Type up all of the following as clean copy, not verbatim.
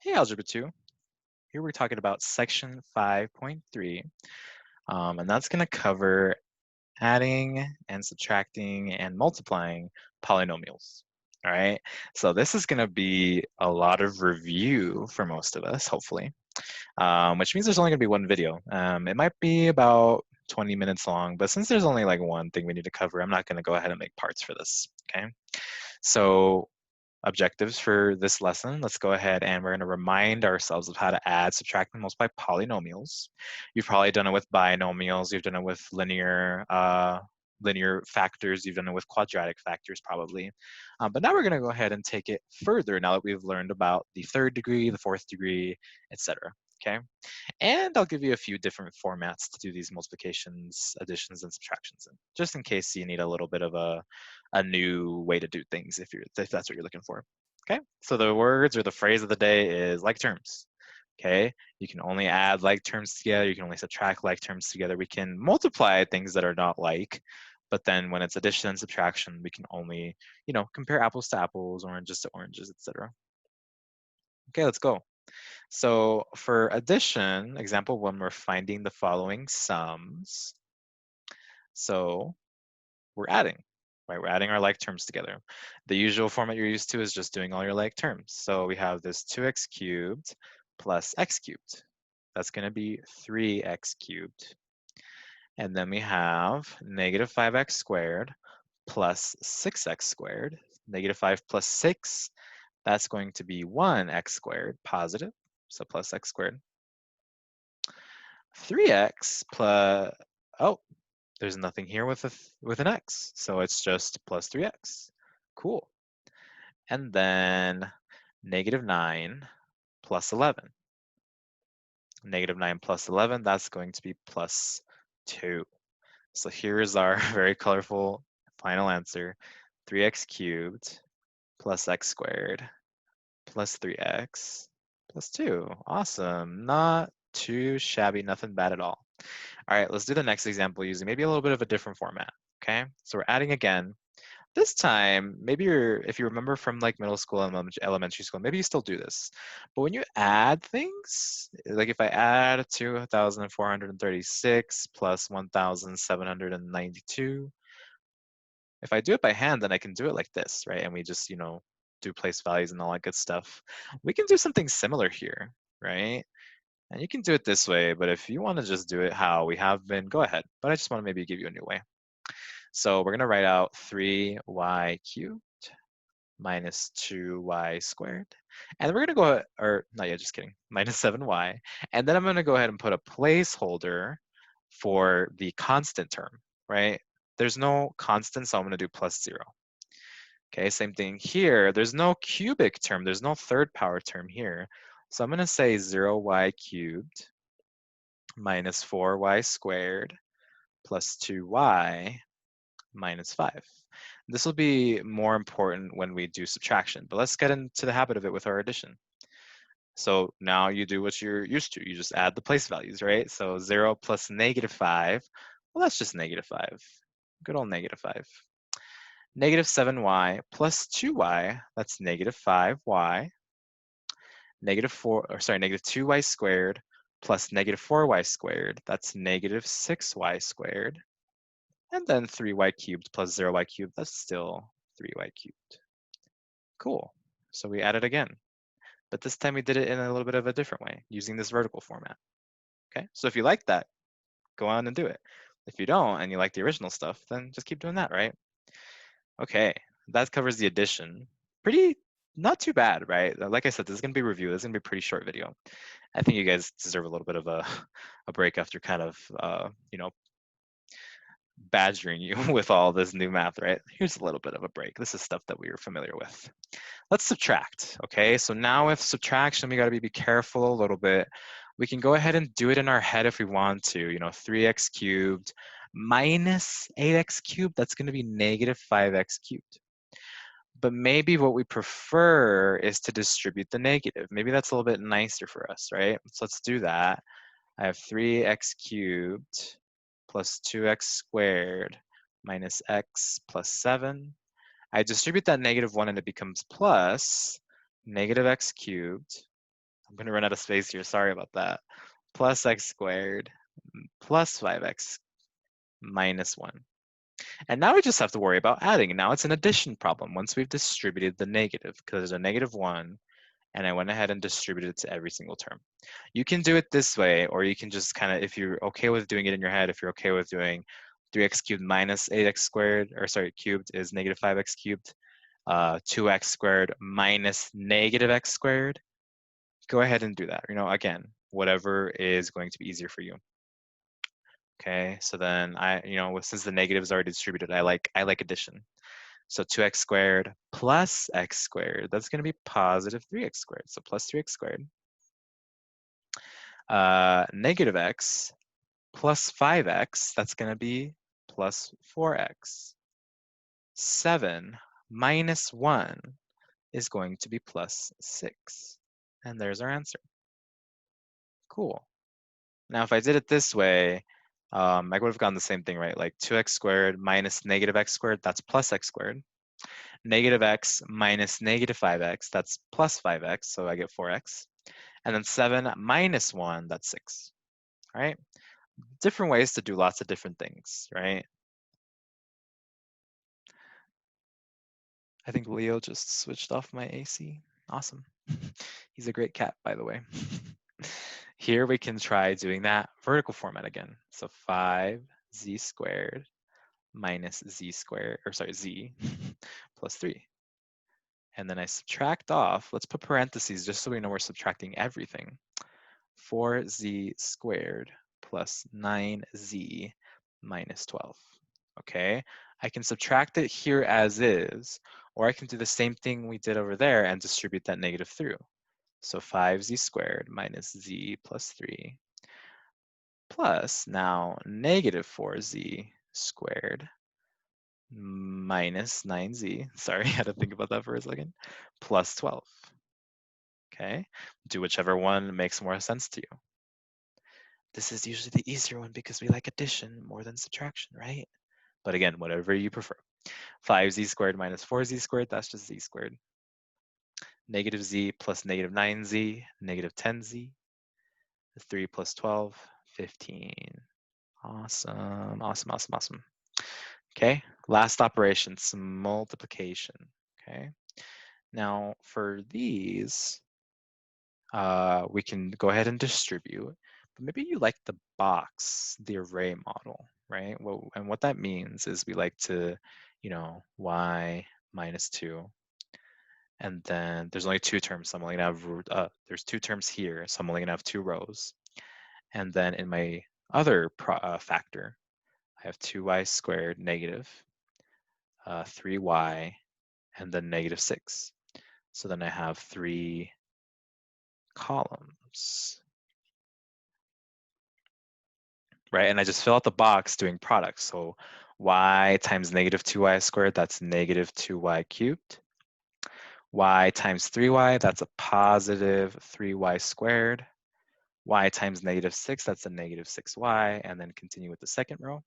Hey, Algebra 2. Here we're talking about section 5.3, and that's going to cover adding and subtracting and multiplying polynomials. All right, so this is going to be a lot of review for most of us, hopefully, which means there's only going to be one video. It might be about 20 minutes long, but since there's only like one thing we need to cover, I'm not going to go ahead and make parts for this, okay? So objectives for this lesson, let's go ahead and we're going to remind ourselves of how to add, subtract, and multiply polynomials. You've probably done it with binomials, you've done it with linear factors, you've done it with quadratic factors probably. But now we're going to go ahead and take it further now that we've learned about the third degree, the fourth degree, etc. Okay, and I'll give you a few different formats to do these multiplications, additions, and subtractions in, just in case you need a little bit of a new way to do things if that's what you're looking for. Okay, so the words or the phrase of the day is like terms. Okay, you can only add like terms together, you can only subtract like terms together. We can multiply things that are not like, but then when it's addition and subtraction, we can only, compare apples to apples, oranges to oranges, etc. Okay, let's go. So for addition, example 1, we're finding the following sums. So we're adding, right? We're adding our like terms together. The usual format you're used to is just doing all your like terms. So we have this 2x cubed plus x cubed. That's going to be 3x cubed. And then we have negative 5x squared plus 6x squared. Negative 5 plus 6, that's going to be 1x squared, positive, so plus x squared. 3x plus, oh, there's nothing here with an x, so it's just plus 3x. Cool. And then negative 9 plus 11. Negative 9 plus 11, that's going to be plus 2. So here is our very colorful final answer. 3x cubed plus x squared plus 3x plus 2. Awesome. Not too shabby, nothing bad at all. All right, let's do the next example using maybe a little bit of a different format, okay? So we're adding again. This time, maybe if you remember from like middle school and elementary school, maybe you still do this. But when you add things, like if I add 2,436 plus 1,792, if I do it by hand, then I can do it like this, right? And we just, do place values and all that good stuff. We can do something similar here, right? And you can do it this way, but if you want to just do it how we have been, go ahead. But I just want to maybe give you a new way. So we're going to write out 3y cubed minus 2y squared. And then we're going to go, or not yet, just kidding, minus 7y. And then I'm going to go ahead and put a placeholder for the constant term, right? There's no constant, so I'm going to do plus 0. Okay, same thing here. There's no cubic term. There's no third power term here. So I'm going to say 0y cubed minus 4y squared plus 2y minus 5. This will be more important when we do subtraction, but let's get into the habit of it with our addition. So now you do what you're used to. You just add the place values, right? So 0 plus negative 5, well, that's just negative 5. Good old negative 5. Negative 7y plus 2y, that's negative 5y. Negative 2y squared plus negative 4y squared, that's negative 6y squared. And then 3y cubed plus 0y cubed, that's still 3y cubed. Cool. So we add it again. But this time we did it in a little bit of a different way, using this vertical format. Okay, so if you like that, go on and do it. If you don't, and you like the original stuff, then just keep doing that, right? Okay, that covers the addition. Not too bad, right? Like I said, this is gonna be a review. This is gonna be a pretty short video. I think you guys deserve a little bit of a break after kind of, badgering you with all this new math, right? Here's a little bit of a break. This is stuff that we are familiar with. Let's subtract, okay? So now with subtraction, we gotta be careful a little bit. We can go ahead and do it in our head if we want to, 3x cubed minus 8x cubed, that's gonna be negative 5x cubed. But maybe what we prefer is to distribute the negative. Maybe that's a little bit nicer for us, right? So let's do that. I have 3x cubed plus 2x squared minus x plus 7. I distribute that negative 1 and it becomes plus negative x cubed I'm going to run out of space here. Sorry about that. Plus x squared plus 5x minus 1. And now we just have to worry about adding. Now it's an addition problem once we've distributed the negative, because there's a negative 1, and I went ahead and distributed it to every single term. You can do it this way, or you can just kind of, if you're okay with doing it in your head, if you're okay with doing 3x cubed minus 8x squared, or sorry, cubed is negative 5x cubed, 2x squared minus negative x squared, go ahead and do that. You know, again, whatever is going to be easier for you. Okay, so then since the negative is already distributed, I like addition. So 2x squared plus x squared, that's going to be positive 3x squared. So plus 3x squared. Negative x plus 5x, that's going to be plus 4x. 7 minus 1 is going to be plus 6. And there's our answer. Cool. Now, if I did it this way, I would have gotten the same thing, right? Like 2x squared minus negative x squared, that's plus x squared. Negative x minus negative 5x, that's plus 5x, so I get 4x. And then 7 minus 1, that's 6, all right? Different ways to do lots of different things, right? I think Leo just switched off my AC. Awesome. He's a great cat, by the way. Here we can try doing that vertical format again. So 5z squared minus z squared, or sorry, z plus 3. And then I subtract off, let's put parentheses just so we know we're subtracting everything. 4z squared plus 9z minus 12. Okay, I can subtract it here as is, or I can do the same thing we did over there and distribute that negative through. So 5z squared minus z plus 3 plus now negative 4z squared minus 9z, sorry, I had to think about that for a second, plus 12. Okay, do whichever one makes more sense to you. This is usually the easier one because we like addition more than subtraction, right? But again, whatever you prefer. 5z squared minus 4z squared, that's just z squared. Negative z plus negative 9z, negative 10z. 3 plus 12, 15. Awesome, awesome, awesome, awesome. Okay, last operation, some multiplication, okay? Now for these, we can go ahead and distribute, but maybe you like the box, the array model, right? And what that means is we like to, y minus 2, and then there's only 2 terms, so I'm only gonna have, there's 2 terms here, so I'm only gonna have 2 rows. And then in my other factor, I have 2y squared negative 3y, and then negative 6. So then I have 3 columns, right? And I just fill out the box doing products. So y times negative 2y squared, that's negative 2y cubed. Y times 3y, that's a positive 3y squared. Y times negative 6, that's a negative 6y, and then continue with the second row.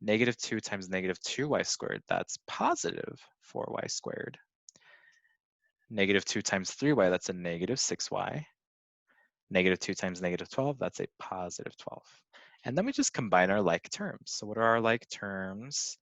Negative 2 times negative 2y squared, that's positive 4y squared. Negative 2 times 3y, that's a negative 6y. Negative 2 times negative 12, that's a positive 12. And then we just combine our like terms. So what are our like terms?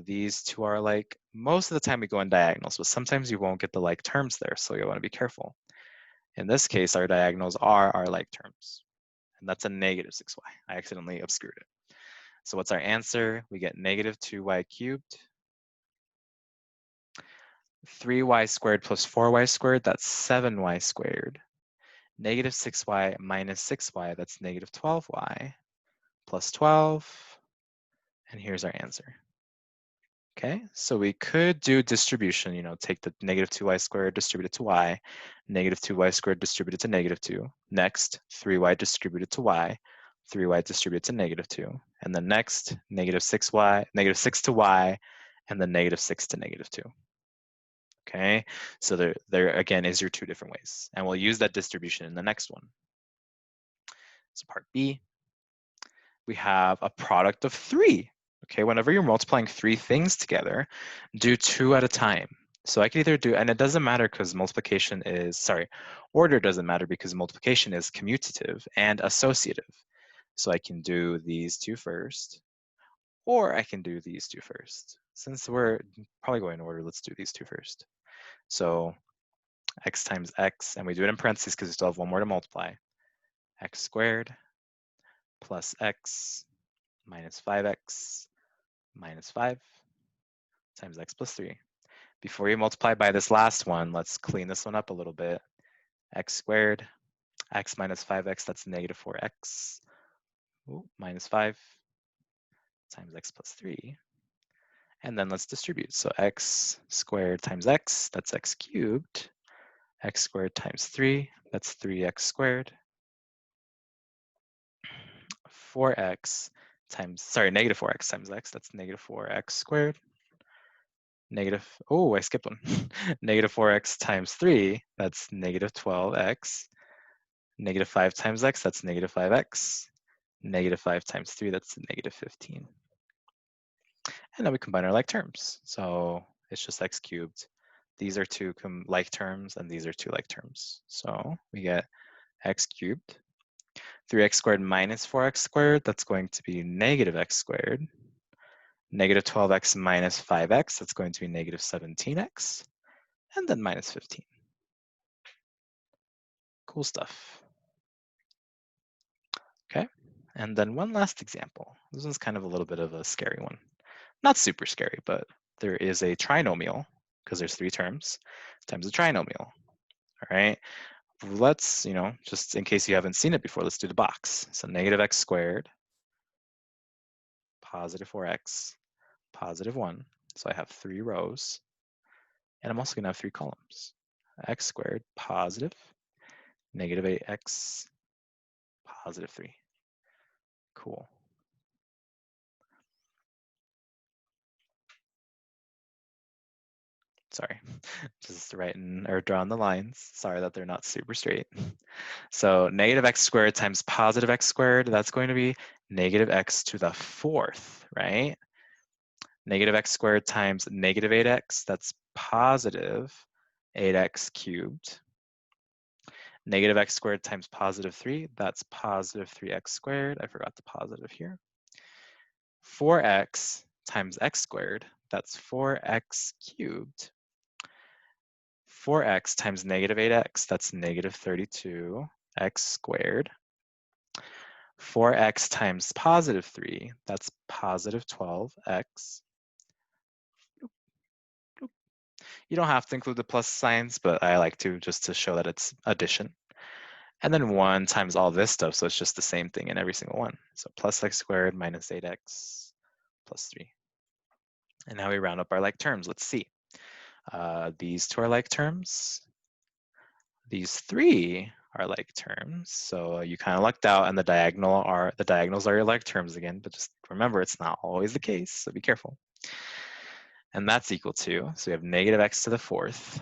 These two are like, most of the time we go in diagonals, but sometimes you won't get the like terms there, so you want to be careful. In this case, our diagonals are our like terms. And that's a negative 6y. I accidentally obscured it. So what's our answer? We get negative 2y cubed. 3y squared plus 4y squared, that's 7y squared. Negative 6y minus 6y, that's negative 12y, plus 12. And here's our answer. Okay, so we could do distribution, take the negative 2y squared, distribute it to y, negative 2y squared distributed to negative 2. Next, 3y distributed to y, 3y distributed to negative 2. And then next, negative 6 to y, and then negative 6 to negative 2. Okay, so there again is your 2 different ways. And we'll use that distribution in the next one. So part B, we have a product of 3. Okay, whenever you're multiplying 3 things together, do 2 at a time. So I could either do, and it doesn't matter because multiplication is, sorry, order doesn't matter because multiplication is commutative and associative. So I can do these two first, or I can do these two first. Since we're probably going in order, let's do these two first. So x times x, and we do it in parentheses because we still have one more to multiply. X squared plus x minus 5x minus 5 times x plus 3. Before you multiply by this last one, let's clean this one up a little bit. X squared, x minus 5x, that's negative 4x, minus 5 times x plus 3. And then let's distribute. So x squared times x, that's x cubed. X squared times 3, that's 3x squared. 4x times, sorry, negative 4x times x, that's negative 4x squared. Negative, oh, I skipped one. Negative 4x times 3, that's negative 12x. Negative 5 times x, that's negative 5x. Negative 5 times 3, that's negative 15. And then we combine our like terms. So it's just x cubed. These are two like terms, and these are two like terms. So we get x cubed. 3x squared minus 4x squared, that's going to be negative x squared. Negative 12x minus 5x, that's going to be negative 17x. And then minus 15. Cool stuff. Okay, and then one last example. This one's kind of a little bit of a scary one. Not super scary, but there is a trinomial, because there's three terms, times a trinomial. All right, let's, just in case you haven't seen it before, let's do the box. So negative x squared, positive 4x, positive 1. So I have 3 rows. And I'm also going to have 3 columns. X squared, positive, negative 8x, positive 3. Cool. Sorry, just writing or drawing the lines. Sorry that they're not super straight. So negative x squared times positive x squared, that's going to be negative x to the 4th, right? Negative x squared times negative 8x, that's positive 8x cubed. Negative x squared times positive 3, that's positive 3x squared. I forgot the positive here. 4x times x squared, that's 4x cubed. 4x times negative 8x, that's negative 32x squared. 4x times positive 3, that's positive 12x. You don't have to include the plus signs, but I like to just to show that it's addition. And then 1 times all this stuff, so it's just the same thing in every single one. So plus x squared minus 8x plus 3. And now we round up our like terms. Let's see. These two are like terms. These 3 are like terms. So you kind of lucked out, and the diagonals are your like terms again, but just remember it's not always the case, so be careful. And that's equal to, so we have negative x to the 4th,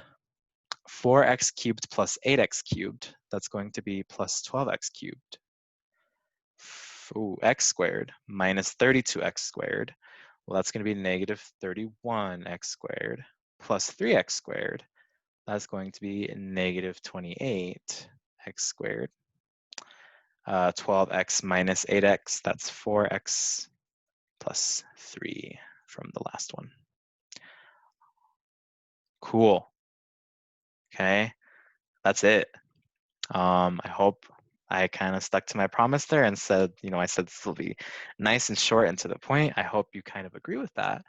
4x cubed plus 8x cubed, that's going to be plus 12x cubed. Ooh, x squared minus 32x squared, well, that's going to be negative 31x squared plus 3x squared. That's going to be negative 28x squared. 12x minus 8x, that's 4x plus 3 from the last one. Cool. Okay, that's it. I hope I kind of stuck to my promise there and said, I said this will be nice and short and to the point. I hope you kind of agree with that.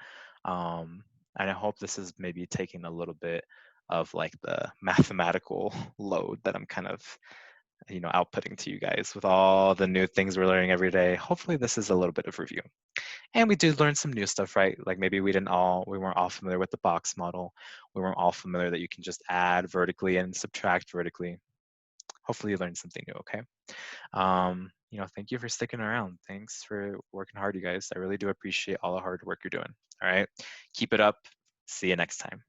And I hope this is maybe taking a little bit of like the mathematical load that I'm kind of, outputting to you guys with all the new things we're learning every day. Hopefully this is a little bit of review. And we did learn some new stuff, right? Like maybe we weren't all familiar with the box model. We weren't all familiar that you can just add vertically and subtract vertically. Hopefully you learned something new, okay? Thank you for sticking around. Thanks for working hard, you guys. I really do appreciate all the hard work you're doing, all right? Keep it up. See you next time.